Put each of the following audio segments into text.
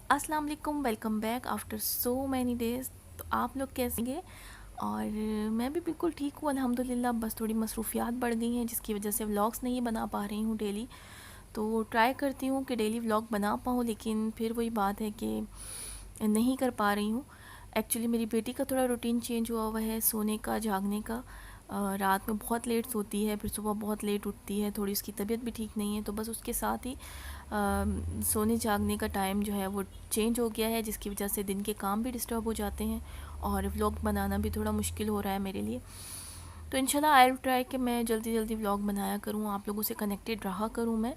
अस्सलाम वालेकुम, welcome back after so many days. तो आप लोग कैसे हैं? और मैं भी बिल्कुल ठीक हूँ अल्हम्दुलिल्लाह। बस थोड़ी मसरूफ़ियात बढ़ गई हैं जिसकी वजह से व्लॉग्स नहीं बना पा रही हूँ डेली। तो ट्राई करती हूँ कि डेली व्लॉग बना पाऊँ, लेकिन फिर वही बात है कि नहीं कर पा रही हूँ। एक्चुअली मेरी बेटी का थोड़ा रूटीन चेंज हुआ हुआ है, सोने का, जागने का। रात में बहुत लेट सोती है, फिर सुबह बहुत लेट उठती है। थोड़ी उसकी तबीयत भी ठीक नहीं है, तो बस उसके साथ ही सोने जागने का टाइम जो है वो चेंज हो गया है, जिसकी वजह से दिन के काम भी डिस्टर्ब हो जाते हैं और व्लॉग बनाना भी थोड़ा मुश्किल हो रहा है मेरे लिए। तो इंशाल्लाह आई विल ट्राई कि मैं जल्दी जल्दी व्लॉग बनाया करूँ, आप लोगों से कनेक्टेड रहा करूँ मैं।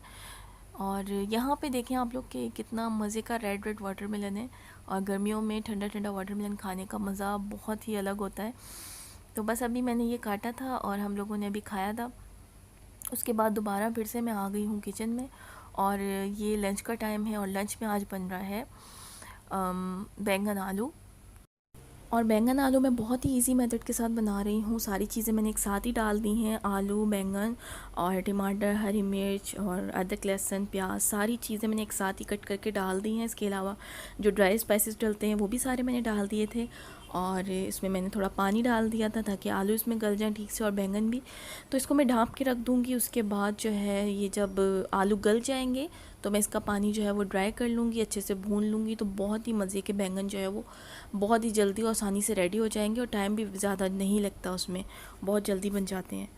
और यहाँ पे देखें आप लोग कि कितना मज़े का रेड रेड वाटरमेलन है, और गर्मियों में ठंडा ठंडा वाटरमेलन खाने का मज़ा बहुत ही अलग होता है। तो बस अभी मैंने ये काटा था और हम लोगों ने अभी खाया था। उसके बाद दोबारा फिर से मैं आ गई हूँ किचन में, और ये लंच का टाइम है और लंच में आज बन रहा है बैंगन आलू। और बैंगन आलू मैं बहुत ही इजी मेथड के साथ बना रही हूँ। सारी चीज़ें मैंने एक साथ ही डाल दी हैं, आलू, बैंगन और टमाटर, हरी मिर्च और अदरक, लहसुन, प्याज, सारी चीज़ें मैंने एक साथ ही कट करके डाल दी हैं। इसके अलावा जो ड्राई स्पाइसेस डलते हैं वो भी सारे मैंने डाल दिए थे, और इसमें मैंने थोड़ा पानी डाल दिया था ताकि आलू इसमें गल जाएँ ठीक से और बैंगन भी। तो इसको मैं ढाँप के रख दूँगी। उसके बाद जो है ये जब आलू गल जाएंगे तो मैं इसका पानी जो है वो ड्राई कर लूँगी, अच्छे से भून लूँगी। तो बहुत ही मज़े के बैंगन जो है वो बहुत ही जल्दी और आसानी से रेडी हो जाएंगे, और टाइम भी ज़्यादा नहीं लगता उसमें, बहुत जल्दी बन जाते हैं।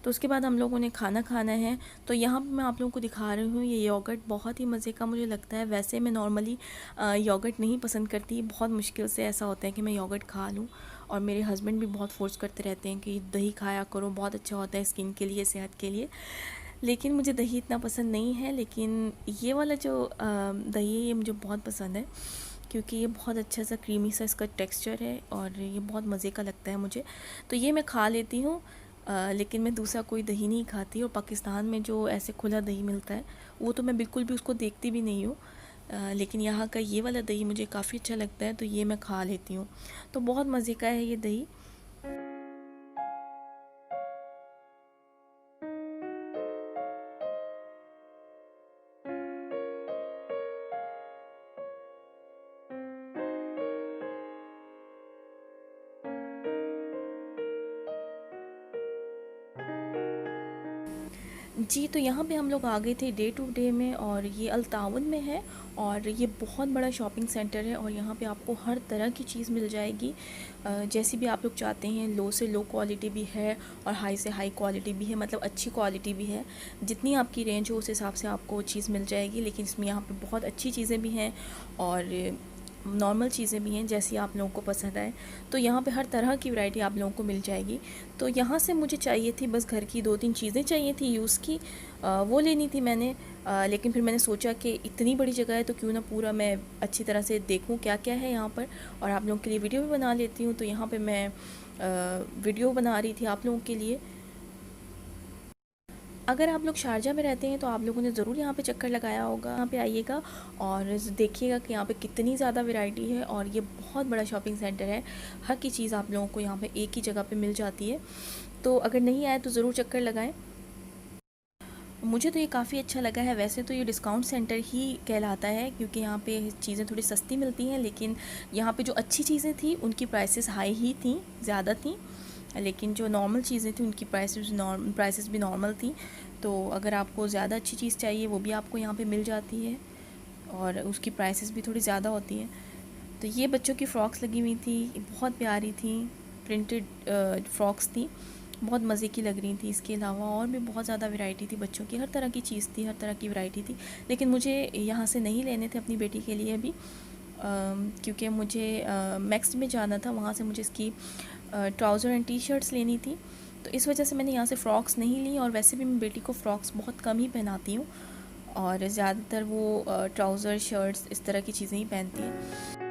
तो उसके बाद हम लोगों ने खाना खाना है। तो यहाँ पे मैं आप लोगों को दिखा रही हूँ ये योगर्ट, बहुत ही मज़े का मुझे लगता है। वैसे मैं नॉर्मली योगर्ट नहीं पसंद करती, बहुत मुश्किल से ऐसा होता है कि मैं योगर्ट खा लूँ। और मेरे हस्बैंड भी बहुत फ़ोर्स करते रहते हैं कि दही खाया करो, बहुत अच्छा होता है स्किन के लिए, सेहत के लिए। लेकिन मुझे दही इतना पसंद नहीं है, लेकिन ये वाला जो दही है ये मुझे बहुत पसंद है, क्योंकि ये बहुत अच्छा सा क्रीमी सा इसका टेक्सचर है और ये बहुत मज़े का लगता है मुझे। तो ये मैं खा लेती हूँ, लेकिन मैं दूसरा कोई दही नहीं खाती। और पाकिस्तान में जो ऐसे खुला दही मिलता है वो तो मैं बिल्कुल भी उसको देखती भी नहीं हूँ। लेकिन यहाँ का ये वाला दही मुझे काफ़ी अच्छा लगता है, तो ये मैं खा लेती हूँ। तो बहुत मज़े का है ये दही। जी, तो यहाँ पे हम लोग आ गए थे डे टू डे में, और ये अल्तावन में है। और ये बहुत बड़ा शॉपिंग सेंटर है, और यहाँ पे आपको हर तरह की चीज़ मिल जाएगी, जैसी भी आप लोग चाहते हैं। लो से लो क्वालिटी भी है और हाई से हाई क्वालिटी भी है, मतलब अच्छी क्वालिटी भी है। जितनी आपकी रेंज हो उस हिसाब से आपको वो चीज़ मिल जाएगी। लेकिन इसमें यहाँ पे बहुत अच्छी चीज़ें भी हैं और नॉर्मल चीज़ें भी हैं, जैसी आप लोगों को पसंद आए। तो यहाँ पे हर तरह की वैरायटी आप लोगों को मिल जाएगी। तो यहाँ से मुझे चाहिए थी, बस घर की 2-3 चीज़ें चाहिए थी यूज़ की, वो लेनी थी मैंने। लेकिन फिर मैंने सोचा कि इतनी बड़ी जगह है तो क्यों ना पूरा मैं अच्छी तरह से देखूँ क्या क्या है यहाँ पर, और आप लोगों के लिए वीडियो भी बना लेती हूँ। तो यहाँ पर मैं वीडियो बना रही थी आप लोगों के लिए। अगर आप लोग शारजा में रहते हैं तो आप लोगों ने ज़रूर यहाँ पे चक्कर लगाया होगा। यहाँ पे आइएगा और देखिएगा कि यहाँ पे कितनी ज़्यादा वैरायटी है, और ये बहुत बड़ा शॉपिंग सेंटर है। हर की चीज़ आप लोगों को यहाँ पे एक ही जगह पे मिल जाती है। तो अगर नहीं आए तो ज़रूर चक्कर लगाएं। मुझे तो ये काफ़ी अच्छा लगा है। वैसे तो ये डिस्काउंट सेंटर ही कहलाता है, क्योंकि यहाँ पे चीज़ें थोड़ी सस्ती मिलती हैं, लेकिन यहाँ पे जो अच्छी चीज़ें थी उनकी प्राइसेस हाई ही थी, ज़्यादा थी। लेकिन जो नॉर्मल चीज़ें थी उनकी प्राइसेस भी नॉर्मल थी। तो अगर आपको ज़्यादा अच्छी चीज़ चाहिए वो भी आपको यहाँ पे मिल जाती है, और उसकी प्राइसेस भी थोड़ी ज़्यादा होती हैं। तो ये बच्चों की फ़्रॉक्स लगी हुई थी, बहुत प्यारी थी, प्रिंटेड फ़्रॉक्स थी, बहुत मज़े की लग रही थी। इसके अलावा और भी बहुत ज़्यादा वैरायटी थी बच्चों की, हर तरह की चीज़ थी, हर तरह की वैरायटी थी। लेकिन मुझे यहाँ से नहीं लेने थे अपनी बेटी के लिए अभी, क्योंकि मुझे मैक्स में जाना था, वहाँ से मुझे इसकी ट्राउज़र एंड टी शर्ट्स लेनी थी। तो इस वजह से मैंने यहाँ से फ़्रॉक्स नहीं ली, और वैसे भी मैं बेटी को फ़्रॉक्स बहुत कम ही पहनाती हूँ, और ज़्यादातर वो ट्राउज़र, शर्ट्स, इस तरह की चीज़ें ही पहनती है।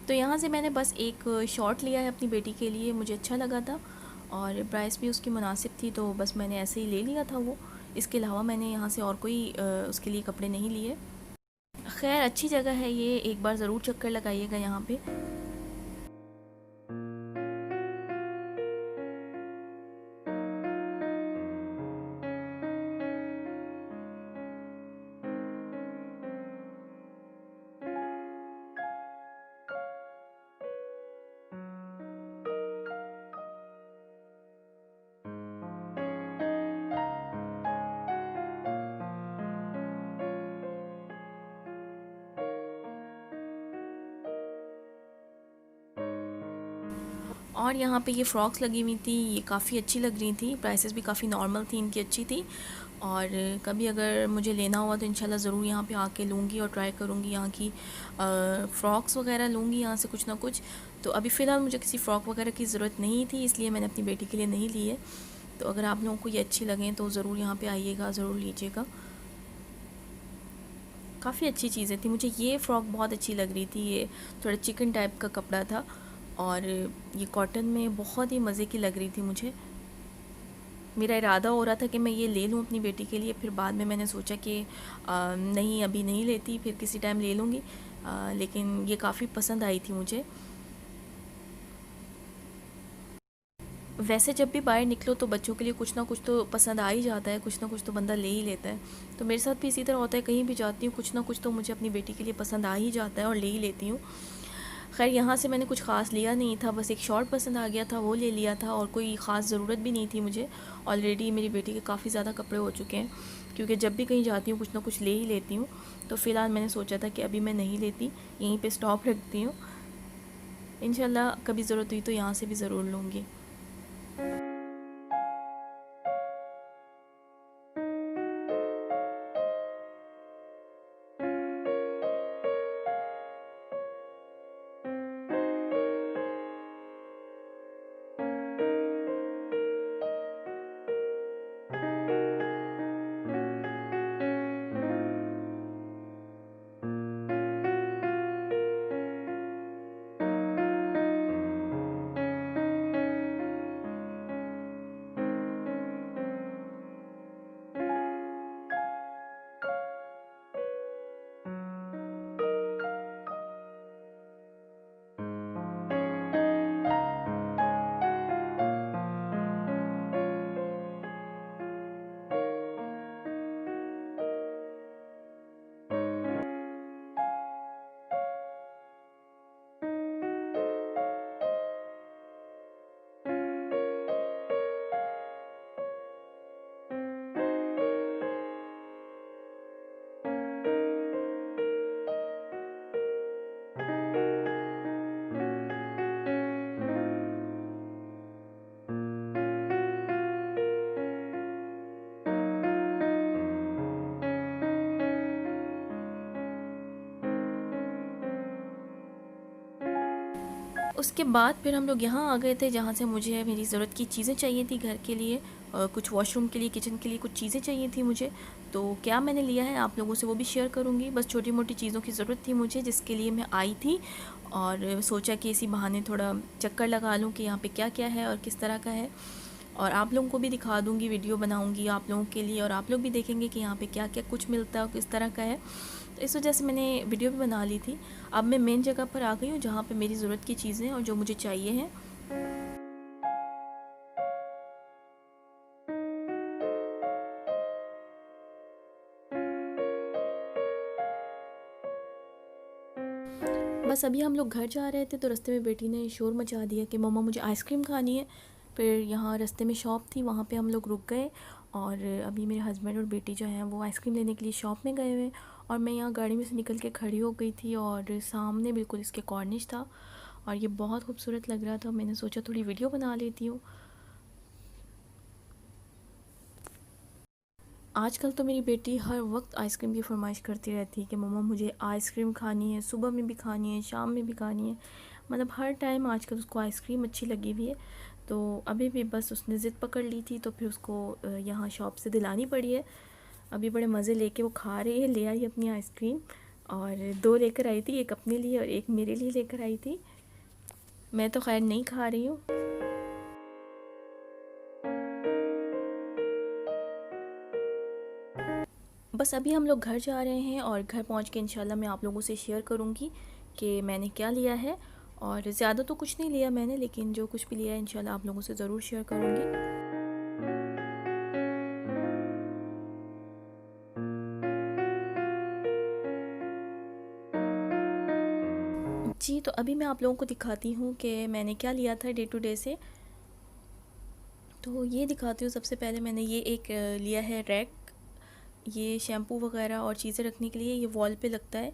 तो यहाँ से मैंने बस एक शॉर्ट लिया है अपनी बेटी के लिए, मुझे अच्छा लगा था और प्राइस भी उसकी मुनासिब थी, तो बस मैंने ऐसे ही ले लिया था वो। इसके अलावा मैंने यहाँ से और कोई उसके लिए कपड़े नहीं लिए। खैर अच्छी जगह है ये, एक बार ज़रूर चक्कर लगाइएगा यहाँ पे। और यहाँ पे ये फ़्रॉक्स लगी हुई थी, ये काफ़ी अच्छी लग रही थी, प्राइसेस भी काफ़ी नॉर्मल थी, इनकी अच्छी थी। और कभी अगर मुझे लेना हुआ तो इंशाल्लाह ज़रूर यहाँ पे आके लूँगी और ट्राई करूँगी यहाँ की फ़्रॉक्स वगैरह लूँगी यहाँ से कुछ ना कुछ। तो अभी फ़िलहाल मुझे किसी फ़्रॉक वगैरह की ज़रूरत नहीं थी, इसलिए मैंने अपनी बेटी के लिए नहीं ली है। तो अगर आप लोगों को ये अच्छी लगें तो ज़रूर यहाँ पे आइएगा, ज़रूर लीजिएगा। काफ़ी अच्छी चीज़ें थी। मुझे ये फ़्रॉक बहुत अच्छी लग रही थी, ये थोड़ा चिकन टाइप का कपड़ा था और ये कॉटन में बहुत ही मज़े की लग रही थी मुझे। मेरा इरादा हो रहा था कि मैं ये ले लूँ अपनी बेटी के लिए, फिर बाद में मैंने सोचा कि नहीं अभी नहीं लेती, फिर किसी टाइम ले लूँगी। लेकिन ये काफ़ी पसंद आई थी मुझे। वैसे जब भी बाहर निकलो तो बच्चों के लिए कुछ ना कुछ तो पसंद आ ही जाता है, कुछ ना कुछ तो बंदा ले ही लेता है। तो मेरे साथ भी इसी तरह होता है, कहीं भी जाती हूँ कुछ ना कुछ तो मुझे अपनी बेटी के लिए पसंद आ ही जाता है और ले ही लेती हूँ। खैर यहाँ से मैंने कुछ ख़ास लिया नहीं था, बस एक शॉर्ट पसंद आ गया था, वो ले लिया था और कोई ख़ास ज़रूरत भी नहीं थी मुझे। ऑलरेडी मेरी बेटी के काफ़ी ज़्यादा कपड़े हो चुके हैं, क्योंकि जब भी कहीं जाती हूँ कुछ ना कुछ ले ही लेती हूँ। तो फ़िलहाल मैंने सोचा था कि अभी मैं नहीं लेती, यहीं पे स्टॉप रखती हूँ। इंशाल्लाह कभी ज़रूरत हुई तो यहाँ से भी ज़रूर लूँगी। उसके बाद फिर हम लोग यहाँ आ गए थे जहाँ से मुझे मेरी ज़रूरत की चीज़ें चाहिए थी घर के लिए, कुछ वॉशरूम के लिए, किचन के लिए कुछ चीज़ें चाहिए थी मुझे। तो क्या मैंने लिया है आप लोगों से वो भी शेयर करूँगी। बस छोटी मोटी चीज़ों की ज़रूरत थी मुझे, जिसके लिए मैं आई थी और सोचा कि इसी बहाने थोड़ा चक्कर लगा लूँ कि यहाँ पे क्या क्या है और किस तरह का है। और आप लोगों को भी दिखा दूँगी, वीडियो बनाऊँगी आप लोगों के लिए और आप लोग भी देखेंगे कि यहाँ पे क्या क्या कुछ मिलता है और किस तरह का है। तो इस वजह से मैंने वीडियो भी बना ली थी। अब मैं मेन जगह पर आ गई हूँ जहाँ पे मेरी ज़रूरत की चीज़ें और जो मुझे चाहिए हैं। बस अभी हम लोग घर जा रहे थे तो रास्ते में बेटी ने शोर मचा दिया कि मम्मा मुझे आइसक्रीम खानी है। फिर यहाँ रास्ते में शॉप थी, वहाँ पे हम लोग रुक गए और अभी मेरे हस्बैंड और बेटी जो हैं वो आइसक्रीम लेने के लिए शॉप में गए हुए। और मैं यहाँ गाड़ी में से निकल के खड़ी हो गई थी और सामने बिल्कुल इसके कॉर्निश था और ये बहुत खूबसूरत लग रहा था। मैंने सोचा थोड़ी वीडियो बना लेती हूँ। आजकल तो मेरी बेटी हर वक्त आइसक्रीम की फ़रमाइश करती रहती है कि मम्मा मुझे आइसक्रीम खानी है, सुबह में भी खानी है, शाम में भी खानी है। मतलब हर टाइम आजकल उसको आइसक्रीम अच्छी लगी हुई है। तो अभी भी बस उसने ज़िद पकड़ ली थी तो फिर उसको यहाँ शॉप से दिलानी पड़ी है। अभी बड़े मज़े लेके वो खा रही है, ले आई अपनी आइसक्रीम और दो लेकर आई थी, एक अपने लिए और एक मेरे लिए लेकर आई थी। मैं तो खैर नहीं खा रही हूँ। बस अभी हम लोग घर जा रहे हैं और घर पहुंच के इंशाल्लाह मैं आप लोगों से शेयर करूंगी कि मैंने क्या लिया है। और ज़्यादा तो कुछ नहीं लिया मैंने, लेकिन जो कुछ भी लिया है इंशाल्लाह आप लोगों से ज़रूर शेयर करूंगी। जी, तो अभी मैं आप लोगों को दिखाती हूँ कि मैंने क्या लिया था डे टू डे से। तो ये दिखाती हूँ। सबसे पहले मैंने ये एक लिया है रैक, ये शैम्पू वगैरह और चीज़ें रखने के लिए, ये वॉल पे लगता है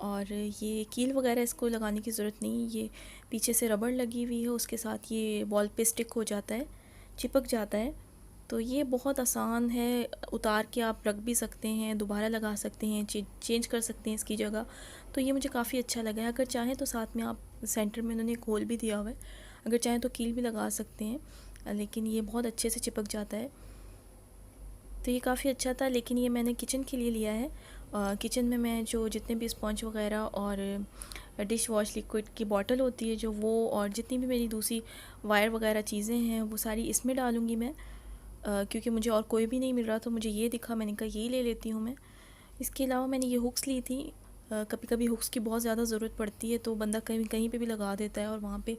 और ये कील वगैरह इसको लगाने की ज़रूरत नहीं, ये पीछे से रबड़ लगी हुई है, उसके साथ ये वॉल पे स्टिक हो जाता है, चिपक जाता है। तो ये बहुत आसान है, उतार के आप रख भी सकते हैं, दोबारा लगा सकते हैं, चेंज कर सकते हैं इसकी जगह। तो ये मुझे काफ़ी अच्छा लगा है। अगर चाहें तो साथ में आप सेंटर में उन्होंने एक होल भी दिया हुआ है, अगर चाहें तो कील भी लगा सकते हैं, लेकिन ये बहुत अच्छे से चिपक जाता है। तो ये काफ़ी अच्छा था, लेकिन ये मैंने किचन के लिए लिया है। किचन में मैं जो जितने भी स्पॉन्ज वगैरह और डिश वॉश लिक्विड की बॉटल होती है जो, वो और जितनी भी मेरी दूसरी वायर वगैरह चीज़ें हैं वो सारी इसमें डालूँगी मैं, क्योंकि मुझे और कोई भी नहीं मिल रहा, तो मुझे ये दिखा, मैंने कहा यही ले लेती हूँ मैं। इसके अलावा मैंने ये हुक्स ली थी। कभी कभी हुक्स की बहुत ज़्यादा ज़रूरत पड़ती है, तो बंदा कहीं कहीं पे भी लगा देता है और वहाँ पे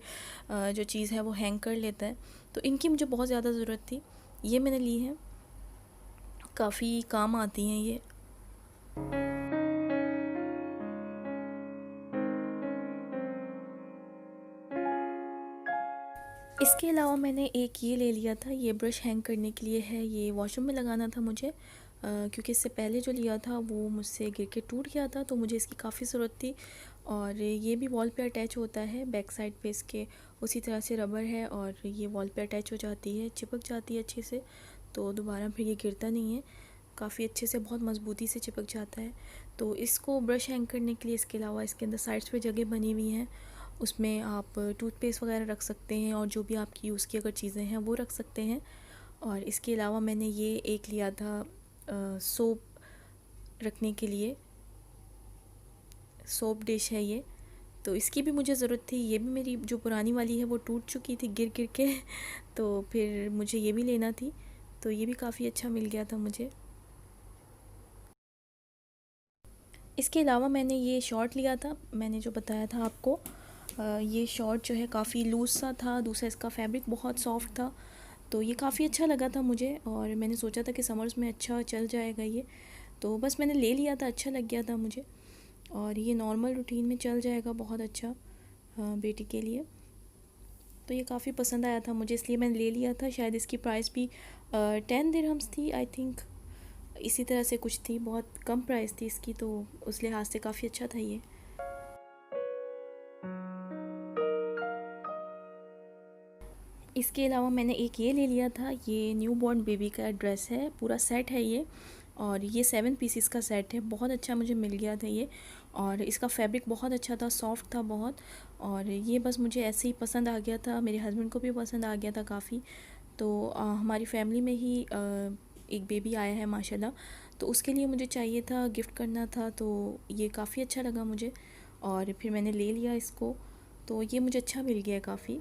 जो चीज़ है वो हैंग कर लेता है। तो इनकी मुझे बहुत ज़्यादा ज़रूरत थी, ये मैंने ली है, काफ़ी काम आती हैं ये। इसके अलावा मैंने एक ये ले लिया था, ये ब्रश हैंग करने के लिए है, ये वॉशरूम में लगाना था मुझे, क्योंकि इससे पहले जो लिया था वो मुझसे गिर के टूट गया था, तो मुझे इसकी काफ़ी ज़रूरत थी। और ये भी वॉल पे अटैच होता है, बैक साइड पे इसके उसी तरह से रबर है और ये वॉल पे अटैच हो जाती है, चिपक जाती है अच्छे से, तो दोबारा फिर ये गिरता नहीं है, काफ़ी अच्छे से बहुत मज़बूती से चिपक जाता है। तो इसको ब्रश हैंग करने के लिए, इसके अलावा इसके अंदर साइड्स पे जगह बनी हुई हैं, उसमें आप टूथपेस्ट वगैरह रख सकते हैं और जो भी आपकी यूज़ की अगर चीज़ें हैं वो रख सकते हैं। और इसके अलावा मैंने ये एक लिया था सोप रखने के लिए, सोप डिश है ये, तो इसकी भी मुझे ज़रूरत थी। ये भी मेरी जो पुरानी वाली है वो टूट चुकी थी गिर गिर के तो फिर मुझे ये भी लेना थी, तो ये भी काफ़ी अच्छा मिल गया था मुझे। इसके अलावा मैंने ये शॉर्ट लिया था, मैंने जो बताया था आपको, ये शॉर्ट जो है काफ़ी लूज़ सा था, दूसरा इसका फैब्रिक बहुत सॉफ्ट था, तो ये काफ़ी अच्छा लगा था मुझे और मैंने सोचा था कि समर्स में अच्छा चल जाएगा ये, तो बस मैंने ले लिया था, अच्छा लग गया था मुझे और ये नॉर्मल रूटीन में चल जाएगा बहुत अच्छा बेटी के लिए। तो ये काफ़ी पसंद आया था मुझे, इसलिए मैंने ले लिया था। शायद इसकी प्राइस भी 10 दिरहम्स थी आई थिंक, इसी तरह से कुछ थी, बहुत कम प्राइस थी इसकी, तो उस लिहाज से काफ़ी अच्छा था ये। इसके अलावा मैंने एक ये ले लिया था, ये न्यू बॉर्न बेबी का ड्रेस है, पूरा सेट है ये, और ये 7 पीसीस का सेट है, बहुत अच्छा मुझे मिल गया था ये, और इसका फैब्रिक बहुत अच्छा था, सॉफ्ट था बहुत, और ये बस मुझे ऐसे ही पसंद आ गया था, मेरे हस्बैंड को भी पसंद आ गया था काफ़ी। तो हमारी फैमिली में ही एक बेबी आया है माशाल्लाह, तो उसके लिए मुझे चाहिए था, गिफ्ट करना था, तो ये काफ़ी अच्छा लगा मुझे और फिर मैंने ले लिया इसको, तो ये मुझे अच्छा मिल गया काफ़ी।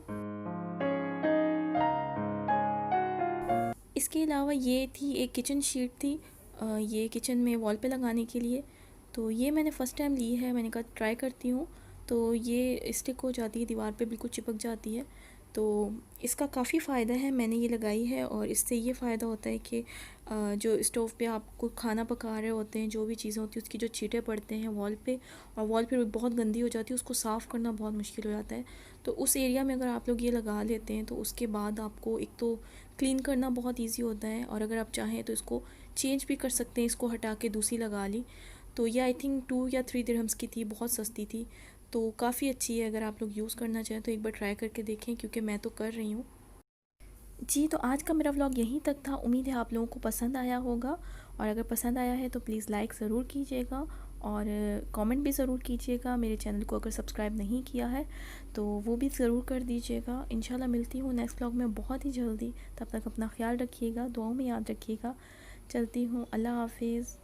इसके अलावा ये थी एक किचन शीट थी, ये किचन में वॉल पे लगाने के लिए, तो ये मैंने फ़र्स्ट टाइम ली है, मैंने कहा ट्राई करती हूँ, तो ये स्टिक हो जाती है दीवार पे, बिल्कुल चिपक जाती है, तो इसका काफ़ी फ़ायदा है, मैंने ये लगाई है और इससे ये फ़ायदा होता है कि जो स्टोव पे आपको खाना पका रहे होते हैं, जो भी चीज़ें होती हैं उसकी जो छींटे पड़ते हैं वॉल पे, और वॉल पे बहुत गंदी हो जाती है, उसको साफ़ करना बहुत मुश्किल हो जाता है, तो उस एरिया में अगर आप लोग ये लगा लेते हैं तो उसके बाद आपको एक तो क्लीन करना बहुत ईजी होता है, और अगर आप चाहें तो इसको चेंज भी कर सकते हैं, इसको हटा के दूसरी लगा ली। तो ये आई थिंक 2 या 3 दिरहम्स की थी, बहुत सस्ती थी, तो काफ़ी अच्छी है, अगर आप लोग यूज़ करना चाहें तो एक बार ट्राई करके देखें, क्योंकि मैं तो कर रही हूँ। जी, तो आज का मेरा व्लॉग यहीं तक था, उम्मीद है आप लोगों को पसंद आया होगा, और अगर पसंद आया है तो प्लीज़ लाइक ज़रूर कीजिएगा और कमेंट भी ज़रूर कीजिएगा। मेरे चैनल को अगर सब्सक्राइब नहीं किया है तो वो भी ज़रूर कर दीजिएगा। इंशाल्लाह मिलती हूँ नेक्स्ट व्लॉग में बहुत ही जल्दी, तब तक अपना ख्याल रखिएगा, दुआओं में याद रखिएगा। चलती हूँ, अल्लाह हाफिज़।